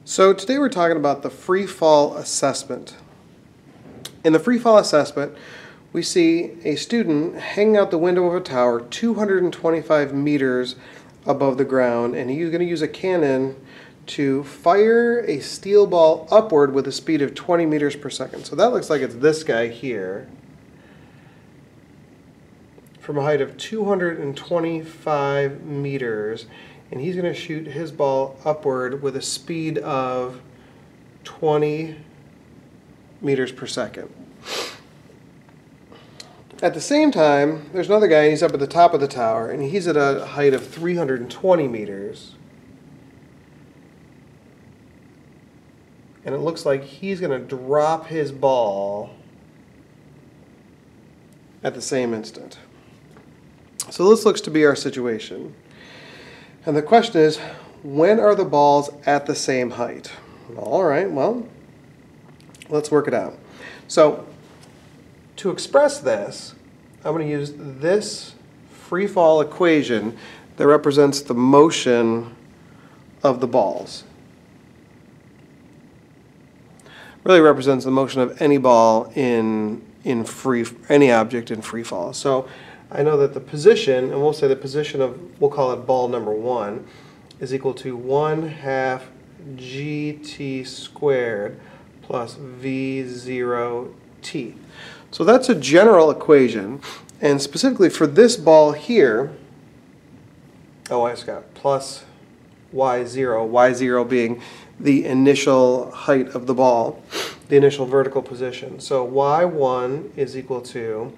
So today we're talking about the free fall assessment. In the free fall assessment, we see a student hanging out the window of a tower 225 meters above the ground, and he's going to use a cannon to fire a steel ball upward with a speed of 20 meters per second. So that looks like it's this guy here, from a height of 225 meters. And he's going to shoot his ball upward with a speed of 20 meters per second. At the same time, there's another guy, and he's up at the top of the tower, and he's at a height of 320 meters. And it looks like he's going to drop his ball at the same instant. So this looks to be our situation. And the question is, when are the balls at the same height? All right, well, let's work it out. So to express this, I'm going to use this freefall equation that represents the motion of the balls. Really represents the motion of any ball in any object in free fall. So I know that the position, and we'll say the position of, we'll call it ball number 1, is equal to 1/2 gt squared plus v0t. So that's a general equation, and specifically for this ball here, I just got plus y0 being the initial height of the ball, the initial vertical position. So y1 is equal to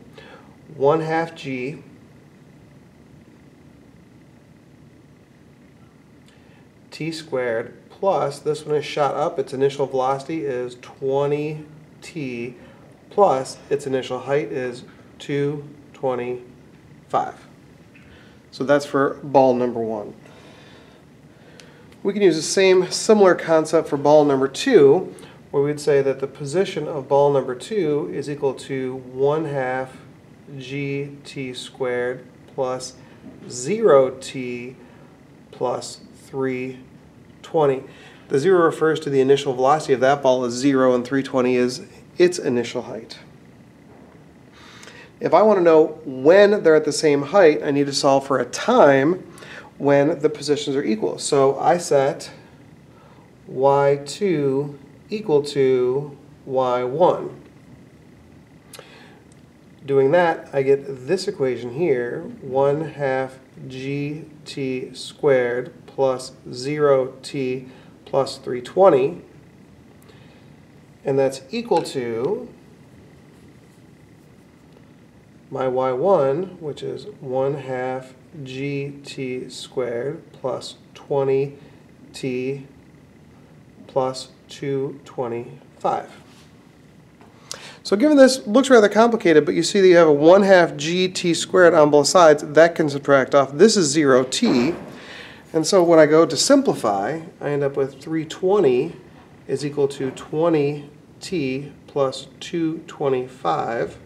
1/2 g t squared plus, this one is shot up, its initial velocity is 20t plus its initial height is 225. So that's for ball number 1. We can use the same similar concept for ball number 2, where we'd say that the position of ball number 2 is equal to 1/2 gt squared plus 0t plus 320. The 0 refers to the initial velocity of that ball as 0, and 320 is its initial height. If I want to know when they're at the same height, I need to solve for a time when the positions are equal. So I set y2 equal to y1. Doing that, I get this equation here, 1/2 gt squared plus 0t plus 320, and that's equal to my y1, which is 1/2 gt squared plus 20t plus 225. So given this, looks rather complicated, but you see that you have a 1/2 gt squared on both sides. That can subtract off. This is 0t. And so when I go to simplify, I end up with 320 is equal to 20t plus 225.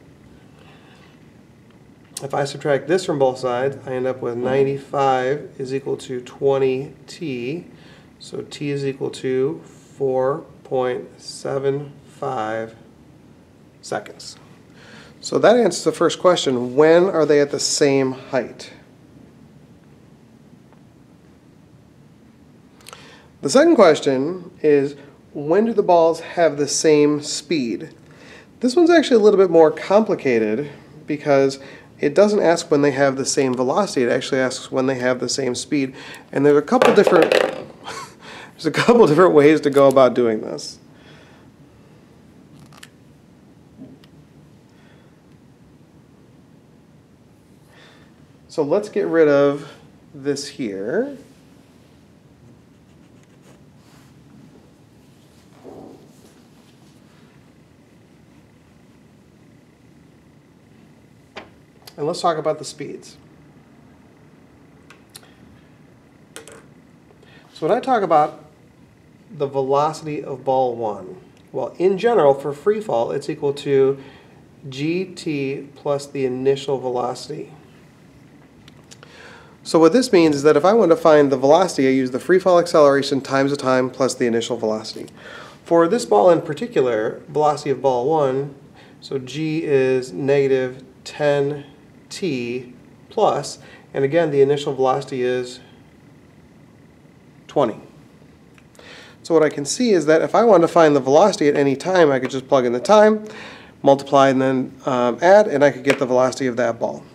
If I subtract this from both sides, I end up with 95 is equal to 20t. So t is equal to 4.75 seconds. So that answers the first question. When are they at the same height? The second question is, when do the balls have the same speed? This one's actually a little bit more complicated because it doesn't ask when they have the same velocity. It actually asks when they have the same speed. And there's a couple different ways to go about doing this. So let's get rid of this here. And let's talk about the speeds. So when I talk about the velocity of ball 1, well, in general, for free fall, it's equal to gt plus the initial velocity. So what this means is that if I want to find the velocity, I use the free fall acceleration times the time plus the initial velocity. For this ball in particular, velocity of ball 1, so g is negative 10t plus, and again the initial velocity is 20. So what I can see is that if I want to find the velocity at any time, I could just plug in the time, multiply, and then add, and I could get the velocity of that ball.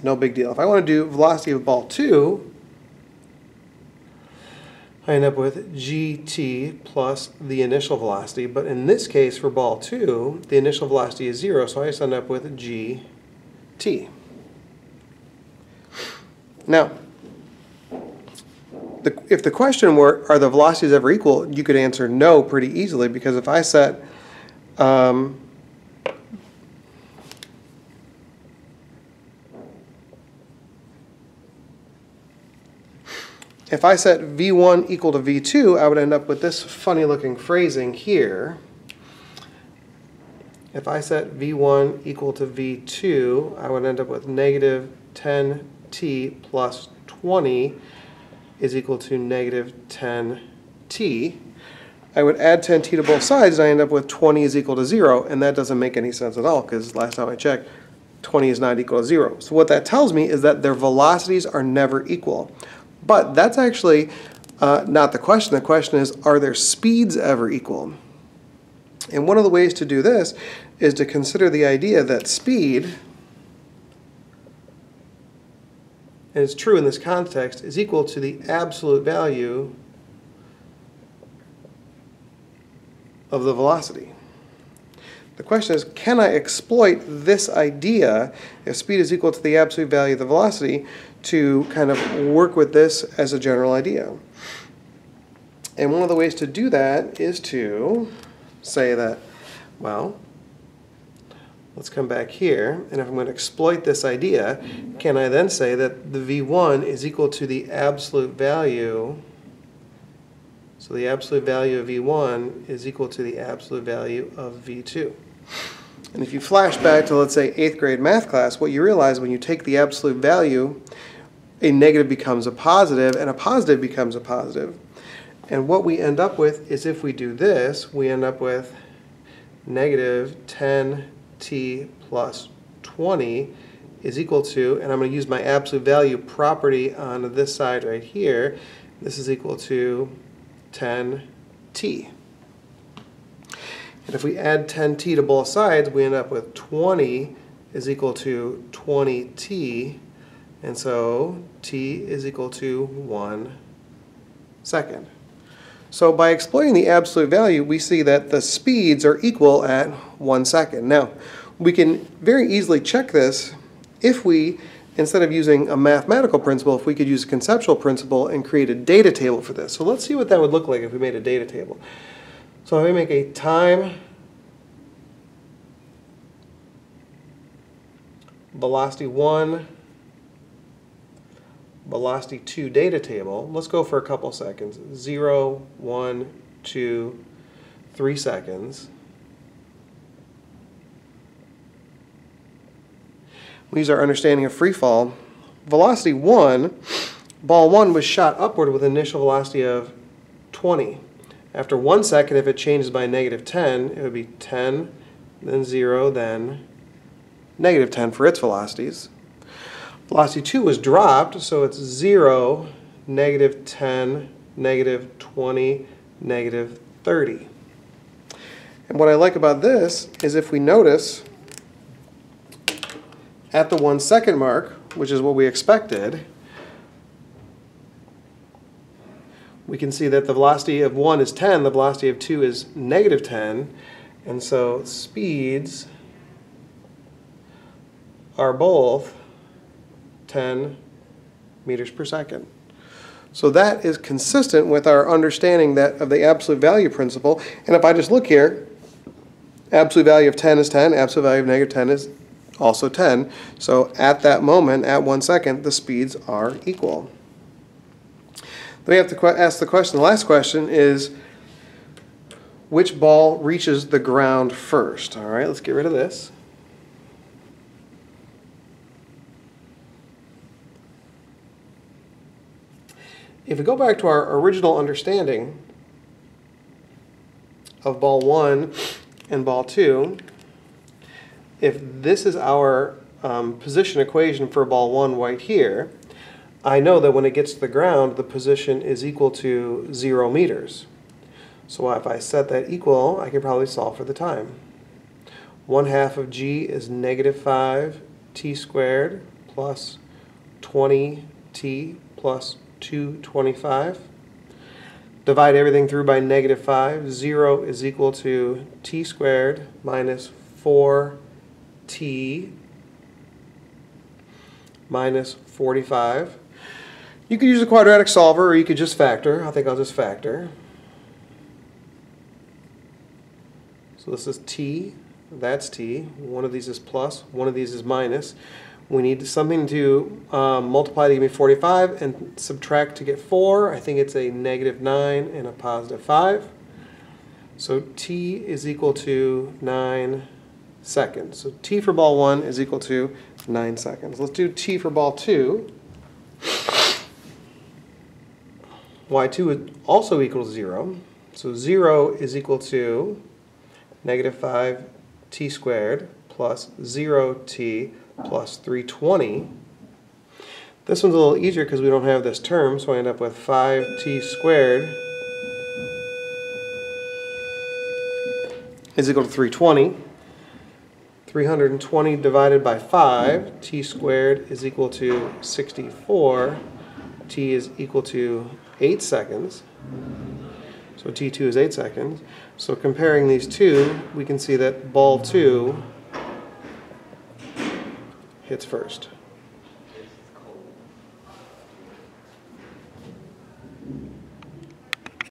No big deal. If I want to do velocity of ball 2, I end up with gt plus the initial velocity, but in this case for ball 2, the initial velocity is 0, so I just end up with gt. Now, if the question were, are the velocities ever equal, you could answer no pretty easily, because if I set if I set v1 equal to v2, I would end up with this funny looking phrasing here. If I set v1 equal to v2, I would end up with negative 10t plus 20 is equal to negative 10t. I would add 10t to both sides, and I end up with 20 is equal to 0, and that doesn't make any sense at all, because last time I checked, 20 is not equal to 0. So what that tells me is that their velocities are never equal. But that's actually not the question. The question is, are their speeds ever equal? And one of the ways to do this is to consider the idea that speed, and it's true in this context, is equal to the absolute value of the velocity. The question is, can I exploit this idea, if speed is equal to the absolute value of the velocity, to kind of work with this as a general idea? And one of the ways to do that is to say that, well, let's come back here, and if I'm going to exploit this idea, can I then say that the v1 is equal to the absolute value, so the absolute value of v1 is equal to the absolute value of v2. And if you flash back to, let's say, 8th grade math class, what you realize when you take the absolute value, a negative becomes a positive, and a positive becomes a positive. And what we end up with is, if we do this, we end up with negative 10t plus 20 is equal to, and I'm going to use my absolute value property on this side right here, this is equal to 10t. And if we add 10t to both sides, we end up with 20 is equal to 20t, and so t is equal to 1 second. So by exploiting the absolute value, we see that the speeds are equal at 1 second. Now, we can very easily check this if we, instead of using a mathematical principle, if we could use a conceptual principle and create a data table for this. So let's see what that would look like if we made a data table. So if we make a time velocity 1, velocity 2 data table, let's go for a couple seconds. 0, 1, 2, 3 seconds. We use our understanding of free fall. Velocity 1, ball 1 was shot upward with an initial velocity of 20. After 1 second, if it changes by negative 10, it would be 10, then 0, then negative 10 for its velocities. Velocity 2 was dropped, so it's 0, negative 10, negative 20, negative 30. And what I like about this is, if we notice, at the 1 second mark, which is what we expected, we can see that the velocity of 1 is 10, the velocity of 2 is negative 10, and so speeds are both 10 meters per second. So that is consistent with our understanding that of the absolute value principle. And if I just look here, absolute value of 10 is 10, absolute value of negative 10 is also 10. So at that moment, at 1 second, the speeds are equal. Then we have to ask the question, the last question is, which ball reaches the ground first? All right, let's get rid of this. if we go back to our original understanding of ball 1 and ball 2, if this is our position equation for ball 1 right here, I know that when it gets to the ground, the position is equal to 0 meters. So if I set that equal, I can probably solve for the time. 1/2 of g is -5 t squared plus 20t plus 225. Divide everything through by -5. 0 is equal to t squared minus 4t minus 45. You could use a quadratic solver or you could just factor. I think I'll just factor. So this is t, that's t. One of these is plus, one of these is minus. We need something to multiply to give me 45 and subtract to get 4. I think it's a -9 and a +5. So t is equal to 9 seconds. So t for ball 1 is equal to 9 seconds. Let's do t for ball 2. y2 is also equal to 0. So 0 is equal to -5 t squared plus 0t plus 320. This one's a little easier because we don't have this term, so I end up with 5t squared is equal to 320. 320 divided by 5, t squared is equal to 64. T is equal to 8 seconds. So T2 is 8 seconds. So comparing these two, we can see that ball 2 hits first.